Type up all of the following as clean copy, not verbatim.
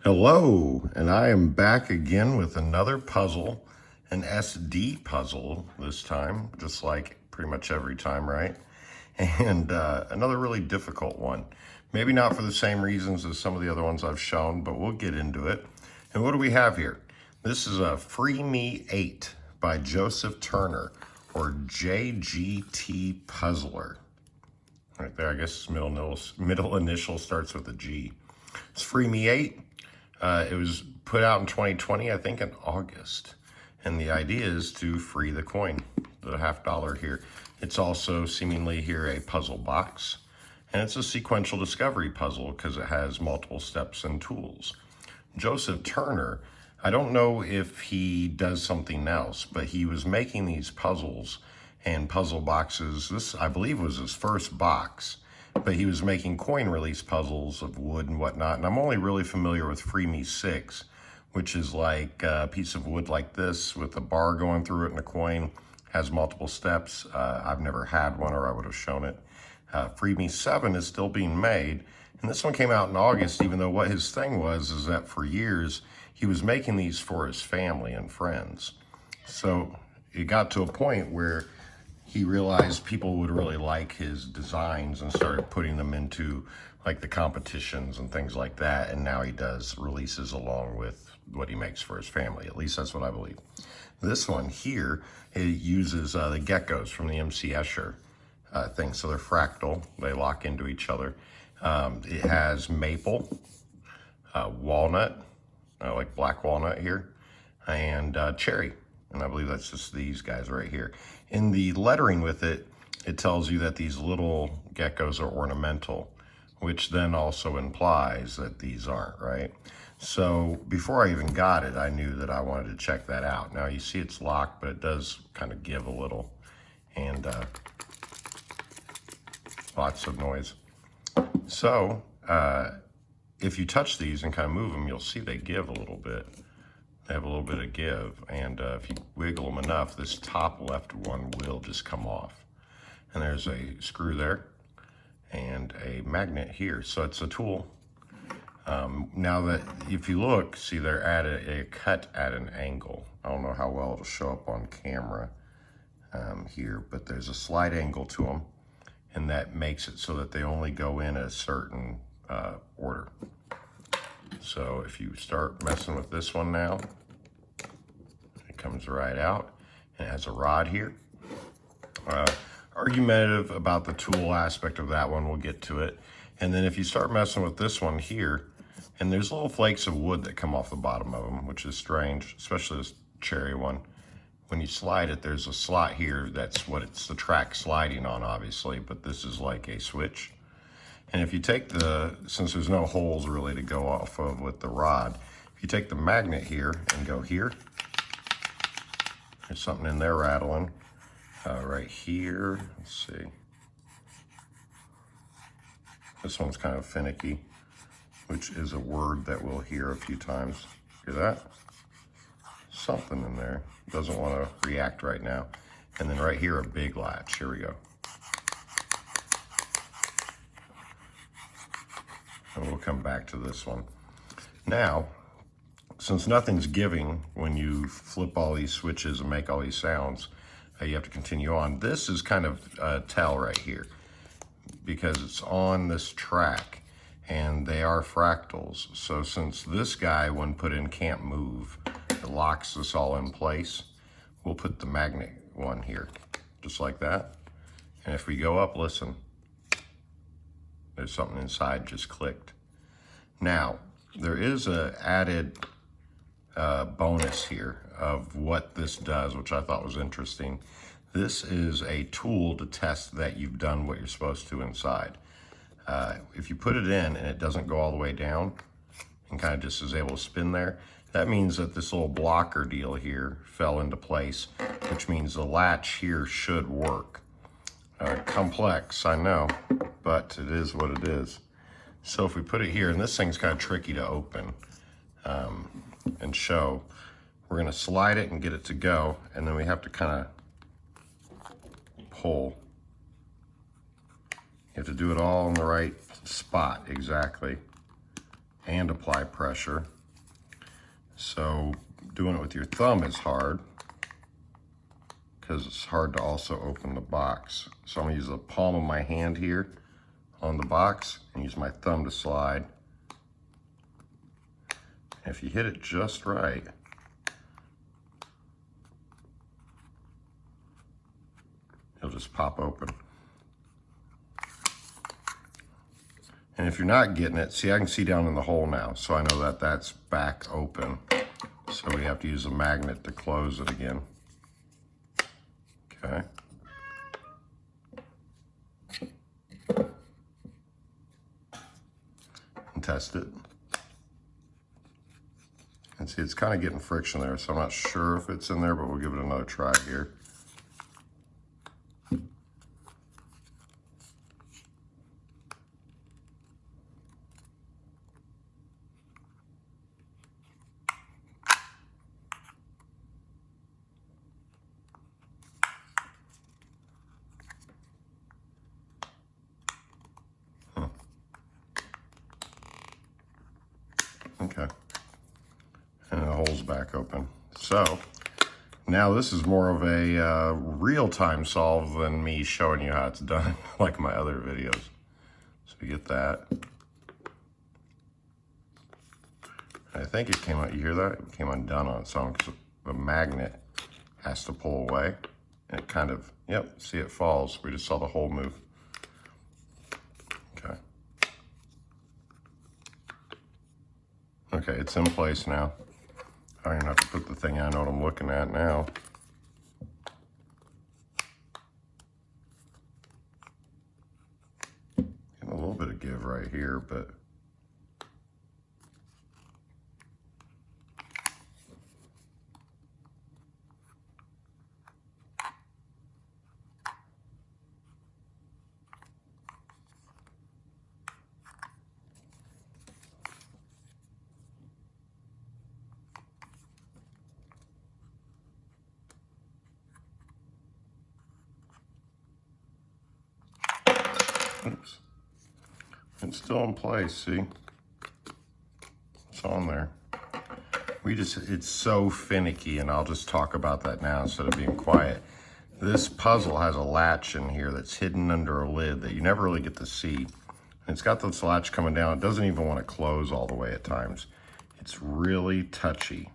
Hello, and I am back again with another puzzle, an SD puzzle this time, just like pretty much every time, right? And another really difficult one. Maybe not for the same reasons as some of the other ones I've shown, but we'll get into it. And what do we have here? This is a Free Me 8 by Joseph Turner, or JGTPuzzler. Right there, I guess middle initial starts with a G. It's Free Me 8. It was put out in 2020, I think in August. And the idea is to free the coin, the $50 here. It's also seemingly here a puzzle box. And it's a sequential discovery puzzle because it has multiple steps and tools. Joseph Turner, I don't know if he does something else, but he was making these puzzles and puzzle boxes. This, I believe, was his first box. But he was making coin release puzzles of wood and whatnot. And I'm only really familiar with Free Me 6, which is like a piece of wood like this with a bar going through it and a coin, has multiple steps. I've never had one, or I would have shown it. Free Me 7 is still being made. And this one came out in August, even though what his thing was is that for years, he was making these for his family and friends. So it got to a point where he realized people would really like his designs and started putting them into like the competitions and things like that. And now he does releases along with what he makes for his family. At least that's what I believe. This one here, it uses the geckos from the MC Escher thing. So they're fractal, they lock into each other. It has maple, walnut, like black walnut here, and cherry. And I believe that's just these guys right here. In the lettering with it, it tells you that these little geckos are ornamental, which then also implies that these aren't, right? So before I even got it, I knew that I wanted to check that out. Now you see it's locked, but it does kind of give a little, and lots of noise. So if you touch these and kind of move them, you'll see they give a little bit. They have a little bit of give, and if you wiggle them enough, this top left one will just come off. And there's a screw there and a magnet here, so it's a tool. Now that if you look, see they're at a cut at an angle. I don't know how well it'll show up on camera here, but there's a slight angle to them, and that makes it so that they only go in a certain order. So if you start messing with this one now, it comes right out, and it has a rod here. Argumentative about the tool aspect of that one, we'll get to it. And then if you start messing with this one here, and there's little flakes of wood that come off the bottom of them, which is strange, especially this cherry one. When you slide it, there's a slot here, that's what it's the track sliding on, obviously, but this is like a switch. And if you take since there's no holes really to go off of with the rod, if you take the magnet here and go here, there's something in there rattling. Right here, let's see. This one's kind of finicky, which is a word that we'll hear a few times. Hear that? Something in there. Doesn't want to react right now. And then right here, a big latch. Here we go. And we'll come back to this one. Now, since nothing's giving when you flip all these switches and make all these sounds, you have to continue on. This is kind of a tell right here because it's on this track and they are fractals. So since this guy, when put in, can't move, it locks this all in place, we'll put the magnet one here, just like that. And if we go up, listen. There's something inside just clicked. Now, there is an added bonus here of what this does, which I thought was interesting. This is a tool to test that you've done what you're supposed to inside. If you put it in and it doesn't go all the way down and kind of just is able to spin there, that means that this little blocker deal here fell into place, which means the latch here should work. Complex, I know, but it is what it is. So if we put it here, and this thing's kind of tricky to open and show, we're gonna slide it and get it to go, and then we have to kind of pull. You have to do it all in the right spot, exactly. and apply pressure. So doing it with your thumb is hard because it's hard to also open the box. So I'm gonna use the palm of my hand here on the box and use my thumb to slide. If you hit it just right, it'll just pop open. And if you're not getting it, see, I can see down in the hole now, so I know that that's back open. So we have to use a magnet to close it again. Okay. And test it. And see, it's kind of getting friction there, so I'm not sure if it's in there, but we'll give it another try here. Okay. And the hole's back open. So now this is more of a real-time solve than me showing you how it's done like my other videos. So we get that. I think it came out, you hear that? It came undone on its own because the magnet has to pull away. And it kind of, yep, see it falls. We just saw the hole move. Okay. Okay, it's in place now. I don't even have to put the thing, I know what I'm looking at now. Getting a little bit of give right here, but oops. It's still in place, see? It's on there. It's so finicky, and I'll just talk about that now instead of being quiet. This puzzle has a latch in here that's hidden under a lid that you never really get to see. And it's got this latch coming down. It doesn't even want to close all the way at times. It's really touchy.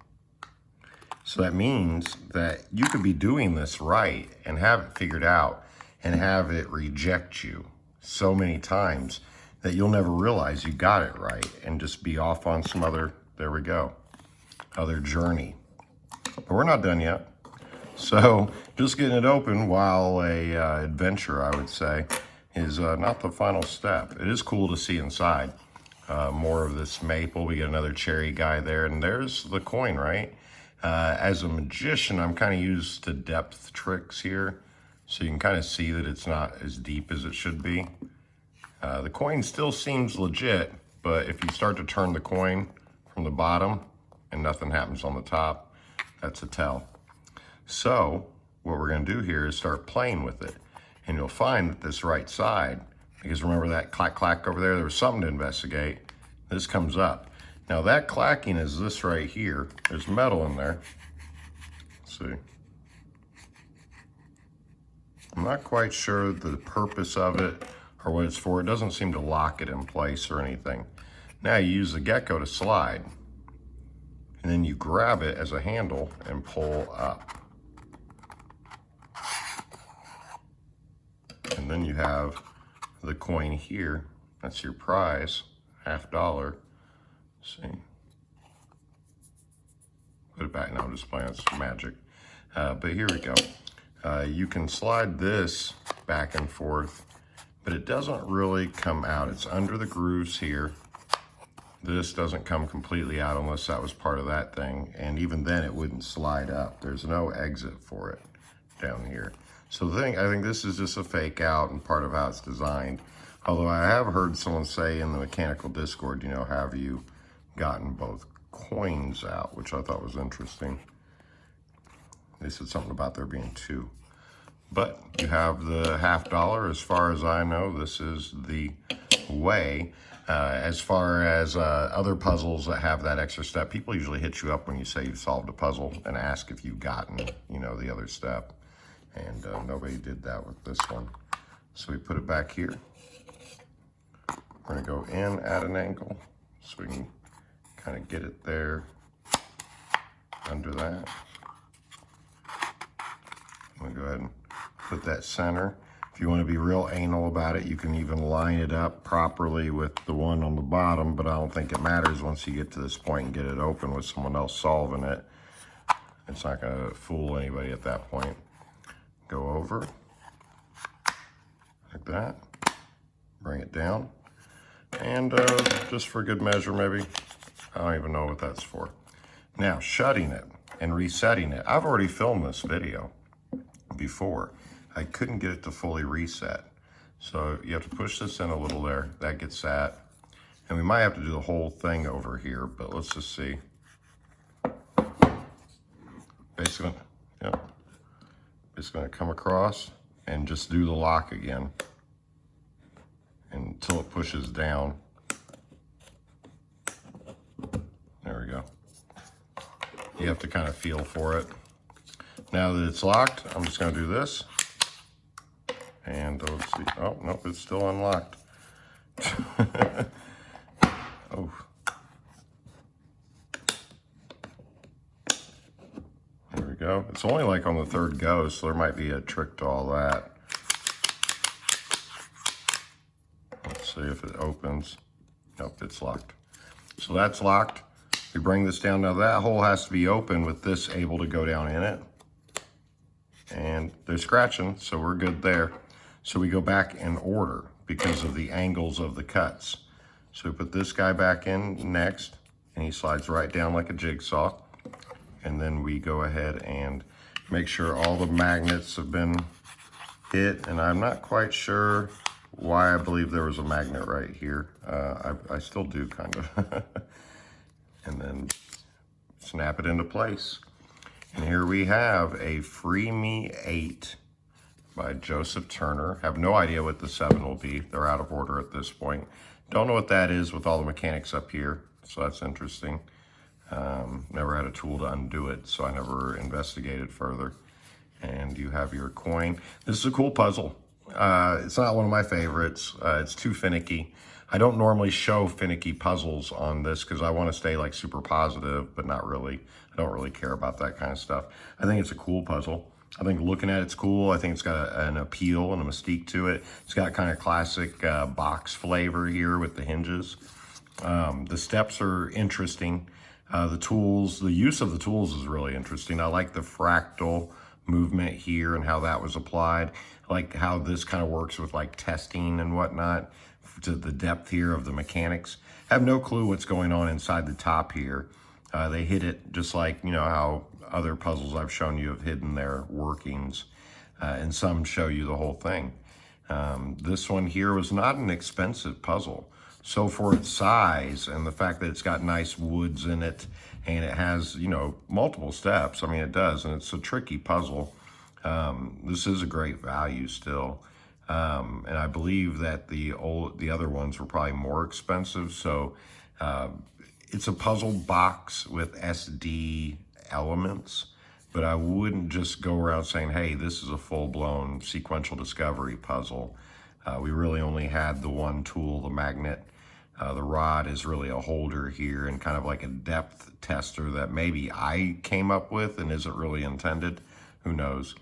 So that means that you could be doing this right and have it figured out and have it reject you so many times that you'll never realize you got it right and just be off on some other, there we go, other journey. But we're not done yet. So just getting it open while a adventure, I would say, is not the final step. It is cool to see inside. More of this maple. We get another cherry guy there, and there's the coin, right? As a magician, I'm kind of used to depth tricks here, so you can kind of see that it's not as deep as it should be. The coin still seems legit, but if you start to turn the coin from the bottom and nothing happens on the top, that's a tell. So what we're going to do here is start playing with it, and you'll find that this right side, because remember that clack clack over there, there was something to investigate. This comes up. Now that clacking is this right here. There's metal in there. Let's see. I'm not quite sure the purpose of it or what it's for. It doesn't seem to lock it in place or anything. Now you use the gecko to slide, and then you grab it as a handle and pull up. And then you have the coin here. That's your prize, $50. See. Put it back now, I'm just playing, it's magic. But here we go. You can slide this back and forth, but it doesn't really come out. It's under the grooves here. This doesn't come completely out unless that was part of that thing. And even then it wouldn't slide up. There's no exit for it down here. So I think this is just a fake out and part of how it's designed. Although I have heard someone say in the mechanical Discord, you know, have you gotten both coins out, which I thought was interesting. They said something about there being two. But you have the $50. As far as I know, this is the way. As far as other puzzles that have that extra step, people usually hit you up when you say you've solved a puzzle and ask if you've gotten, you know, the other step. And nobody did that with this one. So we put it back here. We're gonna go in at an angle so we can kind of get it there under that. I'm gonna go ahead and put that center. If you want to be real anal about it, you can even line it up properly with the one on the bottom, but I don't think it matters once you get to this point and get it open with someone else solving it. It's not going to fool anybody at that point. Go over, like that, bring it down, and just for good measure maybe, I don't even know what that's for. Now, shutting it and resetting it. I've already filmed this video before. I couldn't get it to fully reset. So you have to push this in a little there. That gets that. And we might have to do the whole thing over here, but let's just see. Basically, yep. It's gonna come across and just do the lock again until it pushes down. There we go. You have to kind of feel for it. Now that it's locked, I'm just gonna do this. And let's see, oh, nope, it's still unlocked. Oh. There we go. It's only like on the third go, so there might be a trick to all that. Let's see if it opens. Nope, it's locked. So that's locked. We bring this down. Now that hole has to be open with this able to go down in it. And they're scratching, so we're good there. So we go back in order because of the angles of the cuts. So we put this guy back in next, and he slides right down like a jigsaw. And then we go ahead and make sure all the magnets have been hit. And I'm not quite sure why I believe there was a magnet right here. I still do kind of. And then snap it into place. And here we have a Free Me 8 by Joseph Turner. Have no idea what the 7 will be. They're out of order at this point. Don't know what that is with all the mechanics up here, so that's interesting. Never had a tool to undo it, so I never investigated further. And you have your coin. This is a cool puzzle. It's not one of my favorites. It's too finicky. I don't normally show finicky puzzles on this because I want to stay like super positive, but not really. I don't really care about that kind of stuff. I think it's a cool puzzle. I think looking at it's cool. I think it's got an appeal and a mystique to it. It's got kind of classic box flavor here with the hinges. The steps are interesting. The tools, the use of the tools is really interesting. I like the fractal movement here and how that was applied. I like how this kind of works with like testing and whatnot to the depth here of the mechanics. I have no clue what's going on inside the top here. They hit it just like, you know, how other puzzles I've shown you have hidden their workings, and some show you the whole thing. This one here was not an expensive puzzle. So for its size and the fact that it's got nice woods in it and it has, you know, multiple steps, I mean, it does, and it's a tricky puzzle. This is a great value still. And I believe that the other ones were probably more expensive. So it's a puzzle box with SD elements, but I wouldn't just go around saying, hey, this is a full-blown sequential discovery puzzle. We really only had the one tool, the magnet. The rod is really a holder here and kind of like a depth tester that maybe I came up with and isn't really intended. Who knows?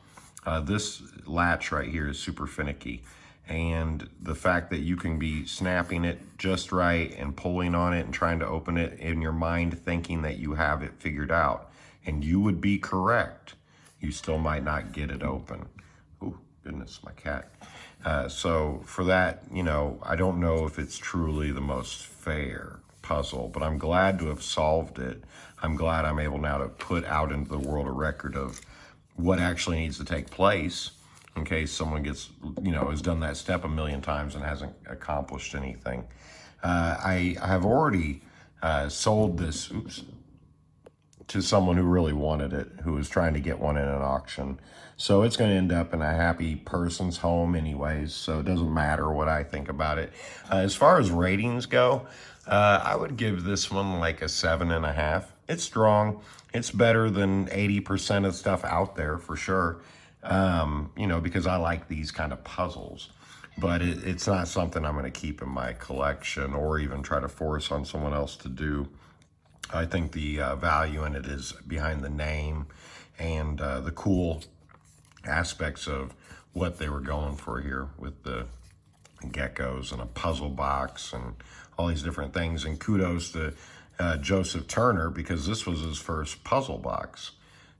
This latch right here is super finicky. And the fact that you can be snapping it just right and pulling on it and trying to open it in your mind thinking that you have it figured out. And you would be correct. You still might not get it open. Oh, goodness, my cat. So for that, you know, I don't know if it's truly the most fair puzzle, but I'm glad to have solved it. I'm glad I'm able now to put out into the world a record of what actually needs to take place in case someone gets, you know, has done that step a million times and hasn't accomplished anything. I have already sold this, to someone who really wanted it, who was trying to get one in an auction. So it's going to end up in a happy person's home anyways, so it doesn't matter what I think about it. As far as ratings go, I would give this one like a 7.5. It's strong. It's better than 80% of stuff out there for sure, you know, because I like these kind of puzzles. But it's not something I'm going to keep in my collection or even try to force on someone else to do. I think the value in it is behind the name and the cool aspects of what they were going for here with the geckos and a puzzle box and all these different things. And kudos to Joseph Turner, because this was his first puzzle box.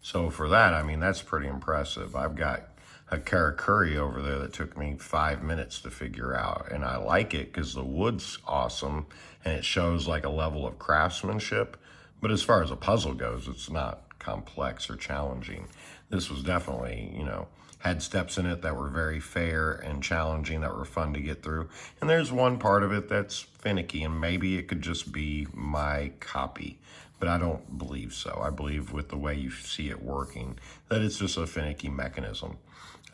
So for that, I mean, that's pretty impressive. I've got a karakuri over there that took me 5 minutes to figure out, and I like it because the wood's awesome and it shows like a level of craftsmanship. But as far as a puzzle goes, it's not complex or challenging. This was definitely, you know, had steps in it that were very fair and challenging, that were fun to get through. And there's one part of it that's finicky, and maybe it could just be my copy, but I don't believe so. I believe with the way you see it working, that it's just a finicky mechanism.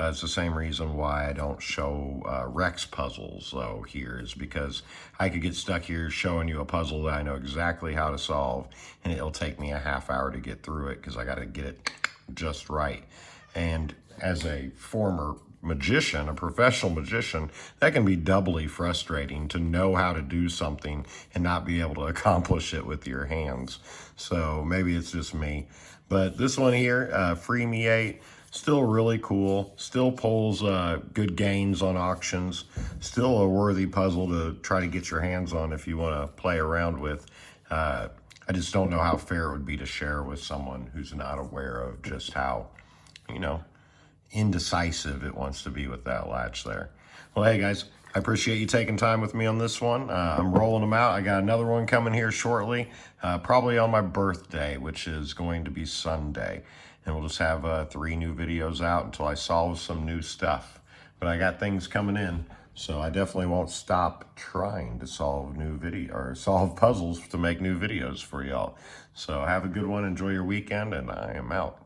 It's the same reason why I don't show Rex puzzles, though, here, is because I could get stuck here showing you a puzzle that I know exactly how to solve, and it'll take me a half hour to get through it because I got to get it just right. And as a former magician, a professional magician, that can be doubly frustrating to know how to do something and not be able to accomplish it with your hands. So maybe it's just me. But this one here, Free Me 8, still really cool, still pulls good gains on auctions, still a worthy puzzle to try to get your hands on if you want to play around with. I just don't know how fair it would be to share with someone who's not aware of just how, you know, indecisive it wants to be with that latch there. Well, hey guys, I appreciate you taking time with me on this one. I'm rolling them out. I got another one coming here shortly, probably on my birthday, which is going to be Sunday. And we'll just have 3 new videos out until I solve some new stuff. But I got things coming in, so I definitely won't stop trying to solve solve puzzles to make new videos for y'all. So have a good one, enjoy your weekend, and I am out.